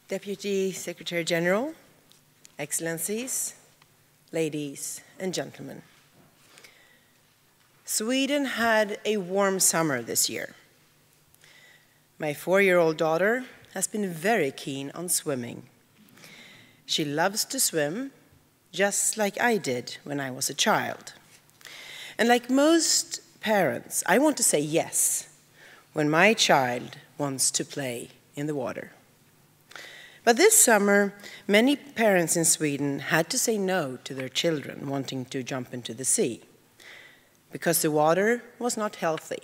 Deputy Secretary General, Excellencies, ladies and gentlemen. Sweden had a warm summer this year. My 4-year-old daughter has been very keen on swimming. She loves to swim, just like I did when I was a child. And like most parents, I want to say yes when my child wants to play in the water. But this summer, many parents in Sweden had to say no to their children wanting to jump into the sea because the water was not healthy.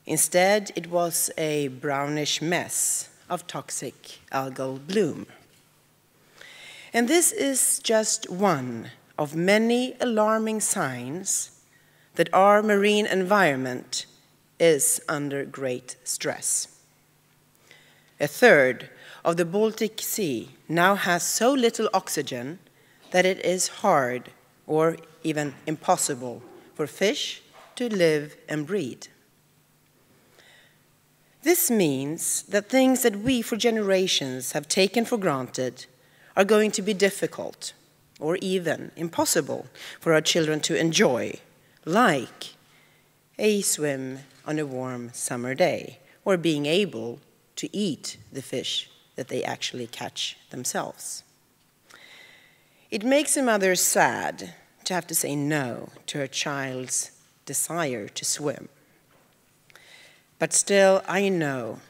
Instead, it was a brownish mess of toxic algal bloom. And this is just one of many alarming signs that our marine environment is under great stress. A third of the Baltic Sea now has so little oxygen that it is hard or even impossible for fish to live and breed. This means that things that we for generations have taken for granted are going to be difficult or even impossible for our children to enjoy, like a swim on a warm summer day or being able to eat the fish that they actually catch themselves. It makes a mother sad to have to say no to her child's desire to swim. But still, I know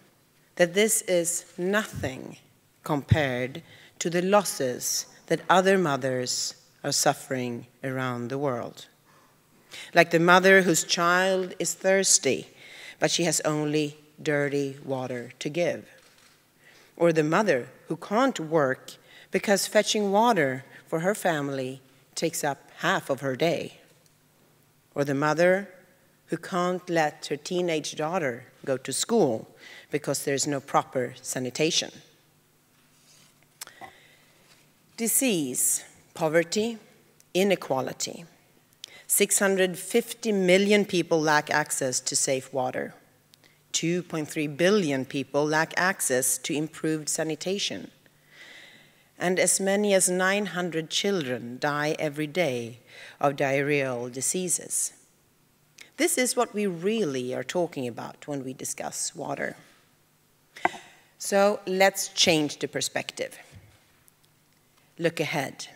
that this is nothing compared to the losses that other mothers are suffering around the world. Like the mother whose child is thirsty, but she has only dirty water to give. Or the mother who can't work because fetching water for her family takes up half of her day. Or the mother who can't let her teenage daughter go to school because there's no proper sanitation. Disease, poverty, inequality. 650 million people lack access to safe water. 2.3 billion people lack access to improved sanitation. And as many as 900 children die every day of diarrheal diseases. This is what we really are talking about when we discuss water. So let's change the perspective. Look ahead.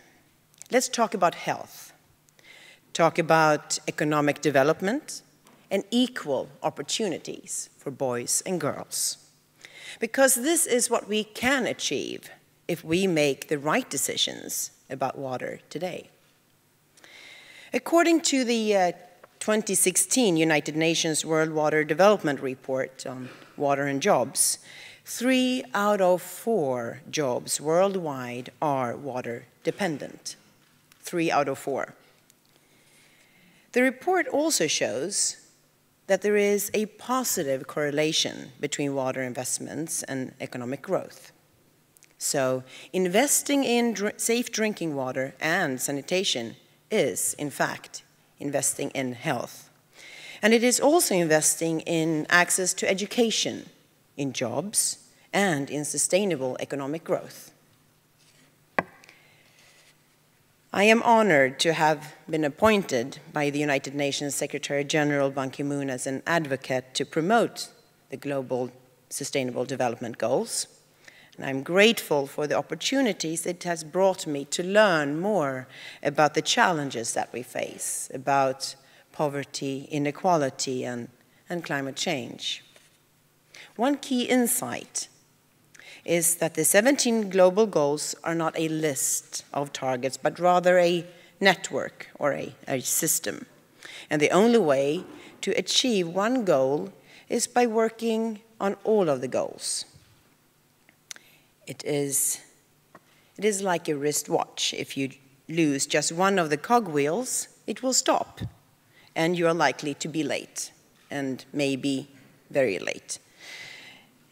Let's talk about health. Talk about economic development and equal opportunities for boys and girls. Because this is what we can achieve if we make the right decisions about water today. According to the 2016 United Nations World Water Development Report on Water and Jobs, 3 out of 4 jobs worldwide are water dependent. 3 out of 4. The report also shows that there is a positive correlation between water investments and economic growth. So investing in safe drinking water and sanitation is, in fact, investing in health. And it is also investing in access to education, in jobs, and in sustainable economic growth. I am honored to have been appointed by the United Nations Secretary General Ban Ki-moon as an advocate to promote the Global Sustainable Development Goals. And I'm grateful for the opportunities it has brought me to learn more about the challenges that we face, about poverty, inequality, and climate change. One key insight is that the 17 global goals are not a list of targets, but rather a network or a system. And the only way to achieve one goal is by working on all of the goals. It is like a wristwatch. If you lose just one of the cogwheels, it will stop, and you are likely to be late, and maybe very late.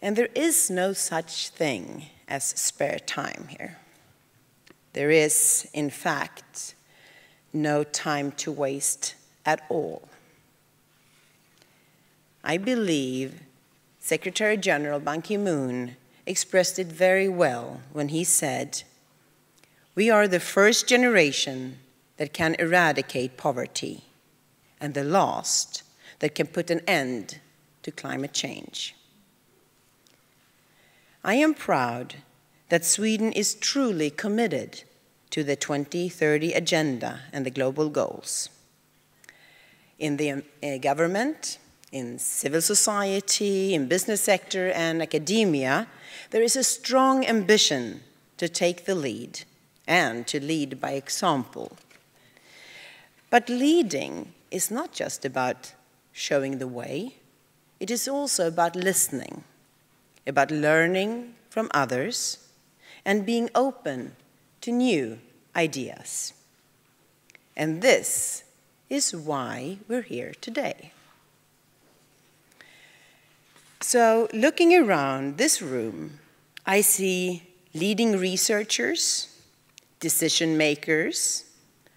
And there is no such thing as spare time here. There is, in fact, no time to waste at all. I believe Secretary General Ban Ki-moon expressed it very well when he said, "We are the first generation that can eradicate poverty, and the last that can put an end to climate change." I am proud that Sweden is truly committed to the 2030 Agenda and the global goals. In the government, in civil society, in business sector and academia, there is a strong ambition to take the lead and to lead by example. But leading is not just about showing the way, it is also about listening, about learning from others, and being open to new ideas. And this is why we're here today. So, looking around this room, I see leading researchers, decision makers,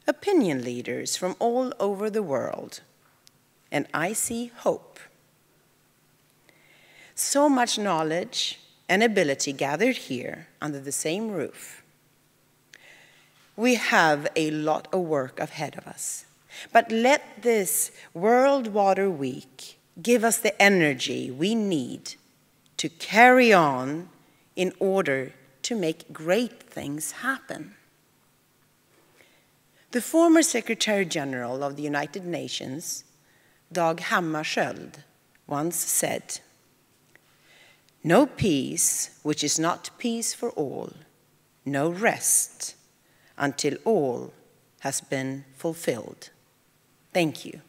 opinion leaders from all over the world, and I see hope. So much knowledge and ability gathered here under the same roof. We have a lot of work ahead of us, but let this World Water Week give us the energy we need to carry on in order to make great things happen. The former Secretary General of the United Nations, Dag Hammarskjöld, once said, "No peace which is not peace for all, no rest until all has been fulfilled." Thank you.